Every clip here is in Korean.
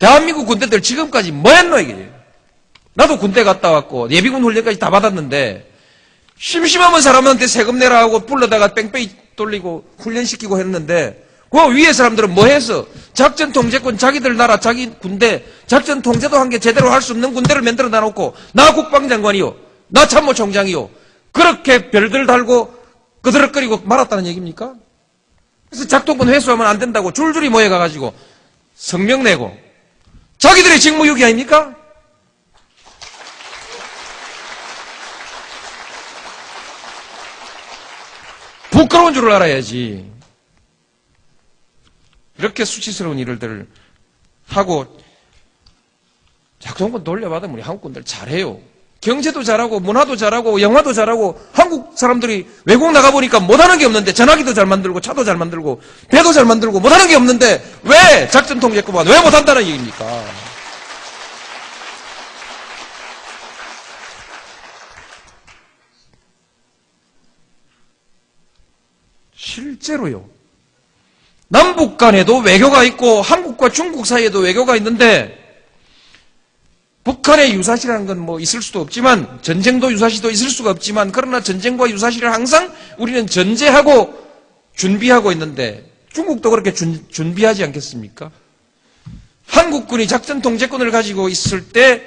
대한민국 군대들 지금까지 뭐 했노, 이게? 나도 군대 갔다 왔고, 예비군 훈련까지 다 받았는데, 심심하면 사람한테 세금 내라 하고 불러다가 뺑뺑이 돌리고 훈련시키고 했는데, 그 위에 사람들은 뭐 해서? 작전 통제권 자기들 나라, 자기 군대, 작전 통제도 한 게 제대로 할 수 없는 군대를 만들어 놔놓고, 나 국방장관이요, 나 참모총장이요, 그렇게 별들 달고 끄드럭거리고 말았다는 얘기입니까? 그래서 작동권 회수하면 안 된다고 줄줄이 모여가가지고 성명 내고, 자기들의 직무유기 아닙니까? 부끄러운 줄을 알아야지. 이렇게 수치스러운 일들을 하고 작동권 돌려받으면 우리 한국군들 잘해요. 경제도 잘하고 문화도 잘하고 영화도 잘하고 한국 사람들이 외국 나가보니까 못하는 게 없는데 전화기도 잘 만들고 차도 잘 만들고 배도 잘 만들고 못하는 게 없는데 왜 작전 통제권만 왜 못한다는 얘기입니까? 실제로요. 남북 간에도 외교가 있고 한국과 중국 사이에도 외교가 있는데 북한의 유사시라는 건 뭐 있을 수도 없지만 전쟁도 유사시도 있을 수가 없지만 그러나 전쟁과 유사시를 항상 우리는 전제하고 준비하고 있는데 중국도 그렇게 준비하지 않겠습니까? 한국군이 작전 통제권을 가지고 있을 때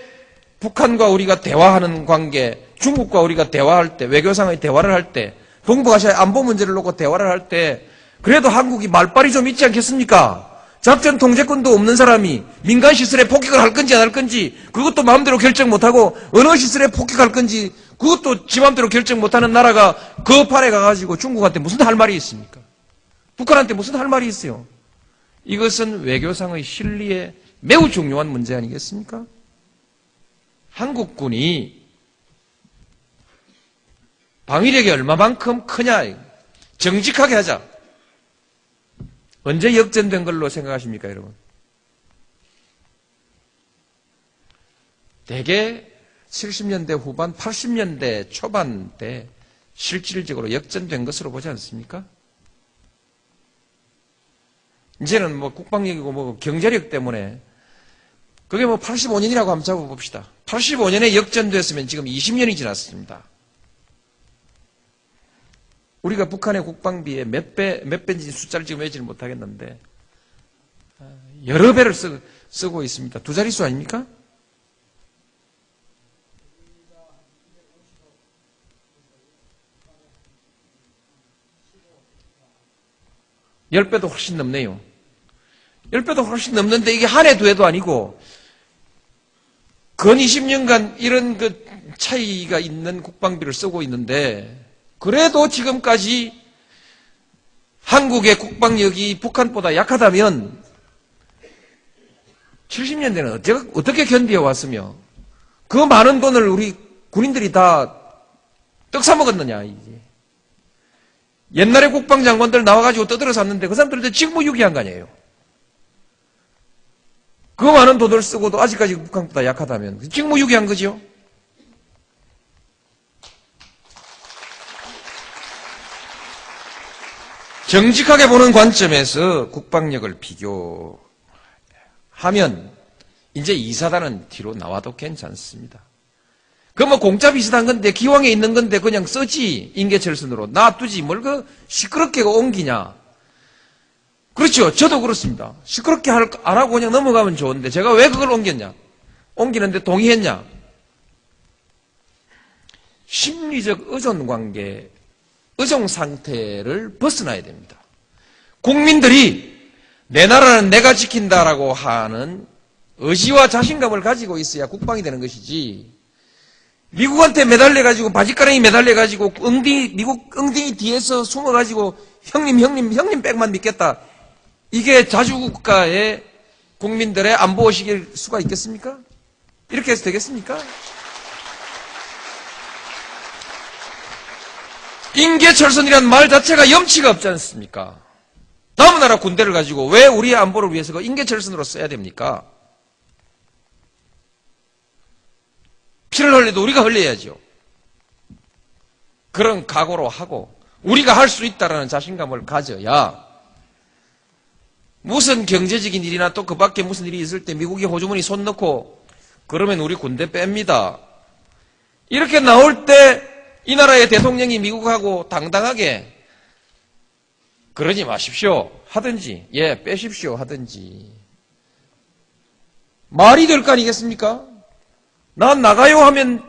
북한과 우리가 대화하는 관계, 중국과 우리가 대화할 때, 외교상의 대화를 할 때, 동북아시아의 안보 문제를 놓고 대화를 할 때 그래도 한국이 말빨이 좀 있지 않겠습니까? 작전 통제권도 없는 사람이 민간 시설에 폭격을 할 건지 안 할 건지 그것도 마음대로 결정 못하고 어느 시설에 폭격할 건지 그것도 지 마음대로 결정 못하는 나라가 그 판에 가가지고 중국한테 무슨 할 말이 있습니까? 북한한테 무슨 할 말이 있어요? 이것은 외교상의 실리에 매우 중요한 문제 아니겠습니까? 한국군이 방위력이 얼마만큼 크냐 정직하게 하자. 언제 역전된 걸로 생각하십니까, 여러분? 대개 70년대 후반, 80년대 초반 때 실질적으로 역전된 것으로 보지 않습니까? 이제는 뭐 국방력이고 뭐 경제력 때문에 그게 뭐 85년이라고 한번 잡아봅시다. 85년에 역전됐으면 지금 20년이 지났습니다. 우리가 북한의 국방비에 몇 배인지 숫자를 지금 외지를 못하겠는데 여러 배를 쓰고 있습니다. 두 자릿수 아닙니까? 열 배도 훨씬 넘네요. 10배도 훨씬 넘는데 이게 한 해 두 해도 아니고 근 20년간 이런 그 차이가 있는 국방비를 쓰고 있는데 그래도 지금까지 한국의 국방력이 북한보다 약하다면 70년대는 어떻게 견뎌왔으며 그 많은 돈을 우리 군인들이 다 떡 사먹었느냐 이게. 옛날에 국방장관들 나와가지고 떠들어 샀는데 그 사람들한테 직무유기한 거 아니에요. 그 많은 돈을 쓰고도 아직까지 북한보다 약하다면 직무유기한 거죠. 정직하게 보는 관점에서 국방력을 비교하면 이제 2사단은 뒤로 나와도 괜찮습니다. 그 뭐 공짜 비슷한 건데 기왕에 있는 건데 그냥 쓰지 인계철선으로 놔두지 뭘 그 시끄럽게 옮기냐. 그렇죠. 저도 그렇습니다. 시끄럽게 안 하고 그냥 넘어가면 좋은데 제가 왜 그걸 옮겼냐. 옮기는데 동의했냐. 심리적 의존관계 의존 상태를 벗어나야 됩니다. 국민들이 내 나라는 내가 지킨다라고 하는 의지와 자신감을 가지고 있어야 국방이 되는 것이지 미국한테 매달려가지고 바지가랑이 매달려가지고 미국 엉덩이 뒤에서 숨어가지고 형님 백만 믿겠다. 이게 자주국가의 국민들의 안보의식일 수가 있겠습니까? 이렇게 해서 되겠습니까? 인계철선이라는 말 자체가 염치가 없지 않습니까? 남의 나라 군대를 가지고 왜 우리의 안보를 위해서 그 인계철선으로 써야 됩니까? 피를 흘려도 우리가 흘려야죠. 그런 각오로 하고 우리가 할 수 있다는 자신감을 가져야 무슨 경제적인 일이나 또 그 밖에 무슨 일이 있을 때 미국이 호주머니 손 넣고 그러면 우리 군대 뺍니다. 이렇게 나올 때 이 나라의 대통령이 미국하고 당당하게 그러지 마십시오 하든지 예 빼십시오 하든지 말이 될 거 아니겠습니까? 난 나가요 하면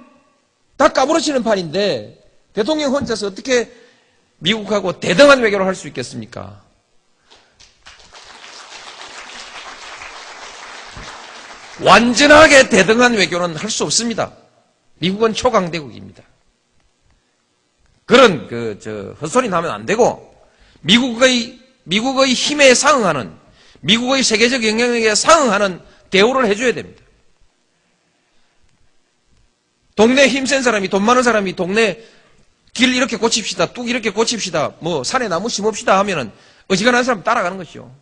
다 까무러치는 판인데 대통령 혼자서 어떻게 미국하고 대등한 외교를 할 수 있겠습니까? 완전하게 대등한 외교는 할 수 없습니다. 미국은 초강대국입니다. 그런 헛소리 나면 안 되고 미국의 힘에 상응하는 미국의 세계적 영향력에 상응하는 대우를 해줘야 됩니다. 동네 힘센 사람이 돈 많은 사람이 동네 길 이렇게 고칩시다, 뚝 이렇게 고칩시다, 뭐 산에 나무 심읍시다 하면은 어지간한 사람 따라가는 것이죠.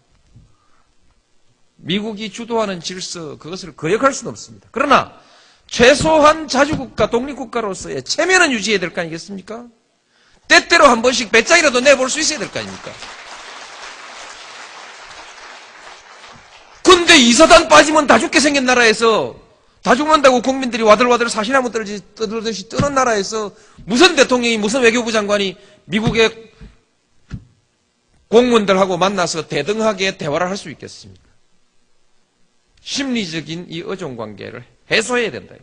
미국이 주도하는 질서 그것을 거역할 수는 없습니다. 그러나 최소한 자주국가 독립국가로서의 체면은 유지해야 될 거 아니겠습니까? 때때로 한 번씩 배짱이라도 내볼 수 있어야 될 거 아닙니까? 근데 이사단 빠지면 다 죽게 생긴 나라에서 다 죽는다고 국민들이 와들와들 사시나무 떠들듯이 뜨는 나라에서 무슨 대통령이 무슨 외교부 장관이 미국의 공무원들하고 만나서 대등하게 대화를 할 수 있겠습니까? 심리적인 이 의존관계를 해소해야 된다.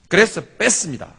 그래서 뺐습니다.